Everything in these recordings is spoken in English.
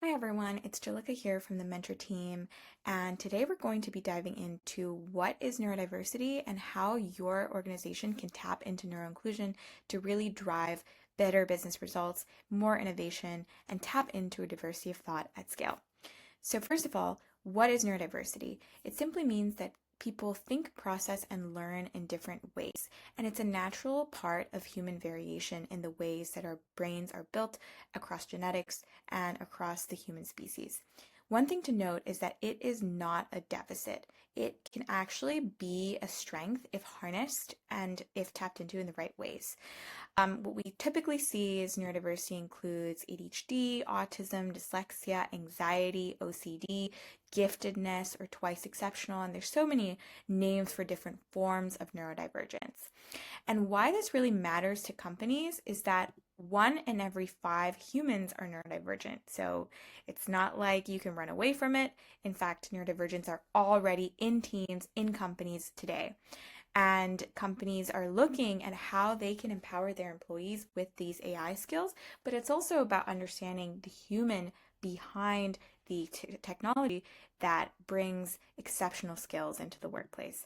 Hi everyone, it's Jalika here from the Mentor team, and today we're going to be diving into what is neurodiversity and how your organization can tap into neuroinclusion to really drive better business results, more innovation, and tap into a diversity of thought at scale. So, first of all, what is neurodiversity? It simply means that people think, process, and learn in different ways. And it's a natural part of human variation in the ways that our brains are built across genetics and across the human species. One thing to note is that it is not a deficit. It can actually be a strength if harnessed and if tapped into in the right ways. What we typically see is neurodiversity includes ADHD, autism, dyslexia, anxiety, OCD, giftedness, or twice exceptional, and there's so many names for different forms of neurodivergence. And why this really matters to companies is that 1 in every 5 humans are neurodivergent. So it's not like you can run away from it. In fact, neurodivergence are already in teams, in companies today. And companies are looking at how they can empower their employees with these AI skills, but it's also about understanding the human behind the technology that brings exceptional skills into the workplace.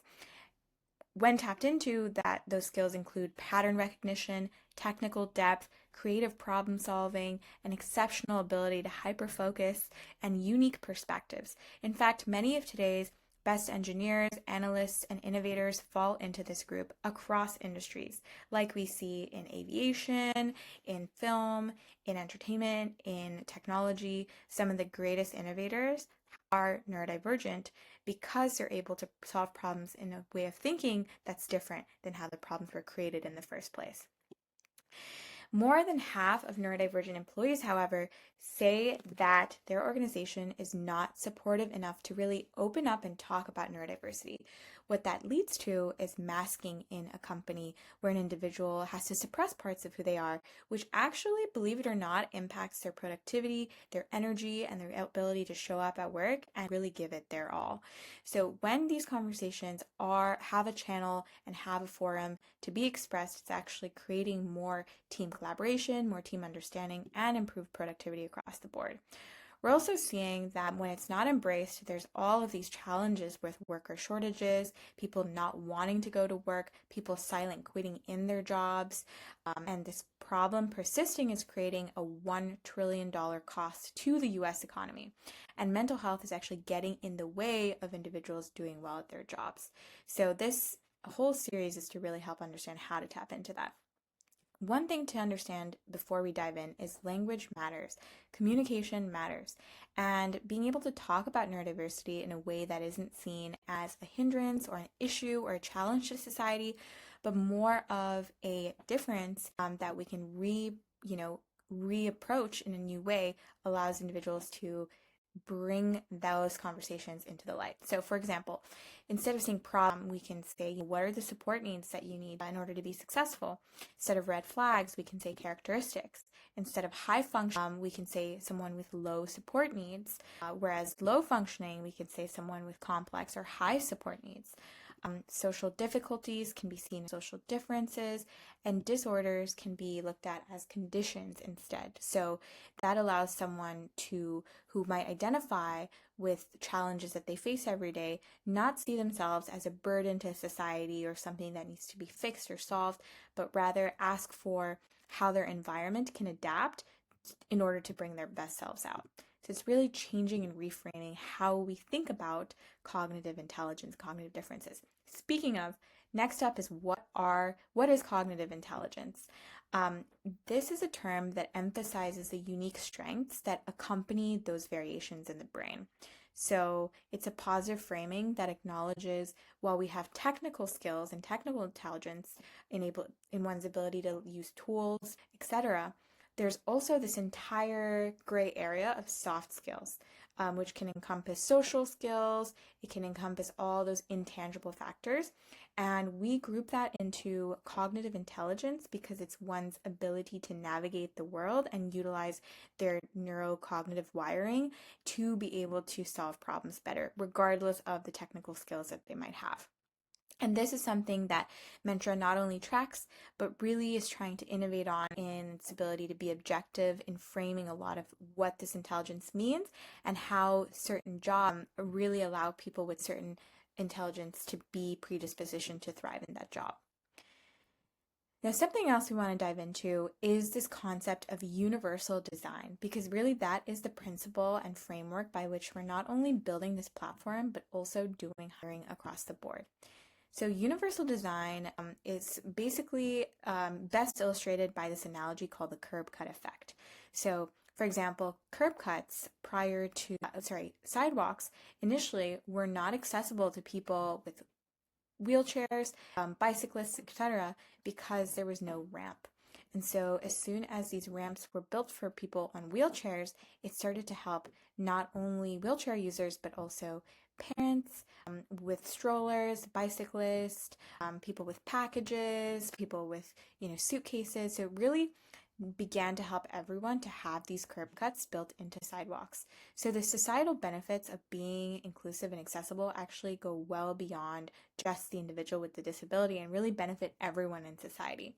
When tapped into, those skills include pattern recognition, technical depth, creative problem solving, an exceptional ability to hyper focus, and unique perspectives. In fact, many of today's best engineers, analysts, and innovators fall into this group across industries, like we see in aviation, in film, in entertainment, in technology. Some of the greatest innovators are neurodivergent because they're able to solve problems in a way of thinking that's different than how the problems were created in the first place. More than half of neurodivergent employees, however, say that their organization is not supportive enough to really open up and talk about neurodiversity. What that leads to is masking in a company where an individual has to suppress parts of who they are, which actually, believe it or not, impacts their productivity, their energy, and their ability to show up at work and really give it their all. So when these conversations have a channel and have a forum to be expressed, it's actually creating more team collaboration, more team understanding, and improved productivity across the board. We're also seeing that when it's not embraced, there's all of these challenges with worker shortages, people not wanting to go to work, people silent quitting in their jobs, and this problem persisting is creating a $1 trillion cost to the US economy. And mental health is actually getting in the way of individuals doing well at their jobs. So this whole series is to really help understand how to tap into that. One thing to understand before we dive in is language matters, communication matters, and being able to talk about neurodiversity in a way that isn't seen as a hindrance or an issue or a challenge to society, but more of a difference that we can reapproach in a new way allows individuals to bring those conversations into the light. So, for example, instead of saying problem, we can say, what are the support needs that you need in order to be successful? Instead of red flags, we can say characteristics. Instead of high function, we can say someone with low support needs, whereas low functioning, we can say someone with complex or high support needs. Social difficulties can be seen as social differences, and disorders can be looked at as conditions instead. So that allows someone who might identify with challenges that they face every day, not see themselves as a burden to society or something that needs to be fixed or solved, but rather ask for how their environment can adapt in order to bring their best selves out. So it's really changing and reframing how we think about cognitive intelligence, cognitive differences. Speaking of, next up is what is cognitive intelligence? This is a term that emphasizes the unique strengths that accompany those variations in the brain. So it's a positive framing that acknowledges while we have technical skills and technical intelligence in one's ability to use tools, etc., there's also this entire gray area of soft skills, which can encompass social skills. It can encompass all those intangible factors. And we group that into cognitive intelligence because it's one's ability to navigate the world and utilize their neurocognitive wiring to be able to solve problems better, regardless of the technical skills that they might have. And this is something that Mentra not only tracks, but really is trying to innovate on in its ability to be objective in framing a lot of what this intelligence means and how certain jobs really allow people with certain intelligence to be predispositioned to thrive in that job. Now, something else we want to dive into is this concept of universal design, because really that is the principle and framework by which we're not only building this platform, but also doing hiring across the board. So universal design is basically best illustrated by this analogy called the curb cut effect. So for example, curb cuts sidewalks initially were not accessible to people with wheelchairs, bicyclists, etc., because there was no ramp. And so as soon as these ramps were built for people on wheelchairs, it started to help not only wheelchair users, but also parents with strollers, bicyclists, people with packages, people with, suitcases. So it really began to help everyone to have these curb cuts built into sidewalks. So the societal benefits of being inclusive and accessible actually go well beyond just the individual with the disability and really benefit everyone in society.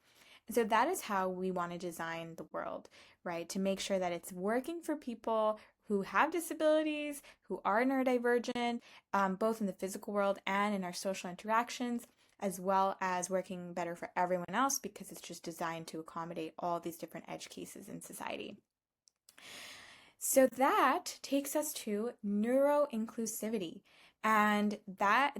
And so that is how we want to design the world, right? To make sure that it's working for people who have disabilities, who are neurodivergent, both in the physical world and in our social interactions, as well as working better for everyone else because it's just designed to accommodate all these different edge cases in society. So that takes us to neuroinclusivity. And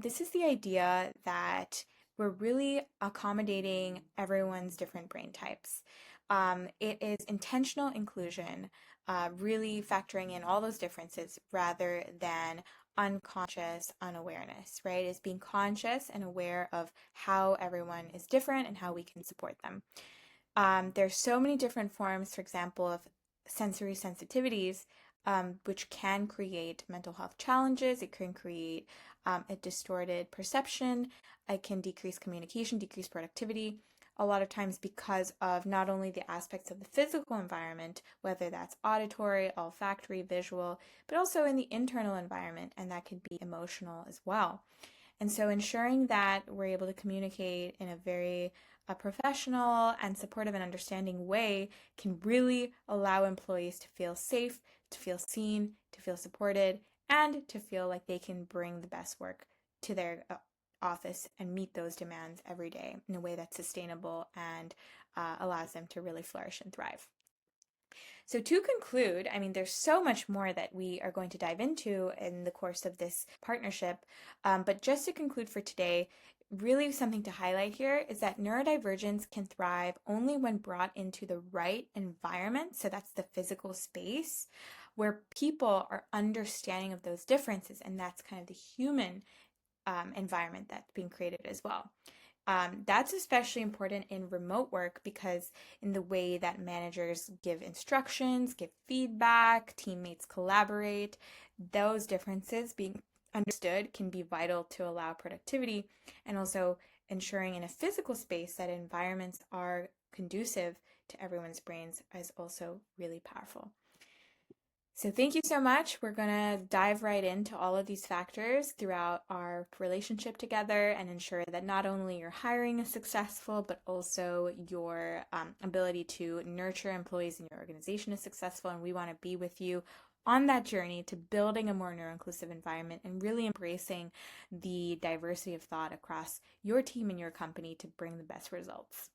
this is the idea that we're really accommodating everyone's different brain types. It is intentional inclusion, really factoring in all those differences rather than unconscious unawareness, right? It's being conscious and aware of how everyone is different and how we can support them. There's so many different forms, for example, of sensory sensitivities, which can create mental health challenges. It can create a distorted perception. It can decrease communication, decrease productivity, a lot of times because of not only the aspects of the physical environment, whether that's auditory, olfactory, visual, but also in the internal environment, and that could be emotional as well. And so ensuring that we're able to communicate in a very professional and supportive and understanding way can really allow employees to feel safe, to feel seen, to feel supported, and to feel like they can bring the best work to their office and meet those demands every day in a way that's sustainable and allows them to really flourish and thrive. So to conclude, there's so much more that we are going to dive into in the course of this partnership, but just to conclude for today, really something to highlight here is that neurodivergence can thrive only when brought into the right environment, so that's the physical space, where people are understanding of those differences, and that's kind of the human environment that's being created as well. That's especially important in remote work because in the way that managers give instructions, give feedback, teammates collaborate, those differences being understood can be vital to allow productivity, and also ensuring in a physical space that environments are conducive to everyone's brains is also really powerful. So thank you so much. We're going to dive right into all of these factors throughout our relationship together and ensure that not only your hiring is successful, but also your ability to nurture employees in your organization is successful. And we want to be with you on that journey to building a more neuro-inclusive environment and really embracing the diversity of thought across your team and your company to bring the best results.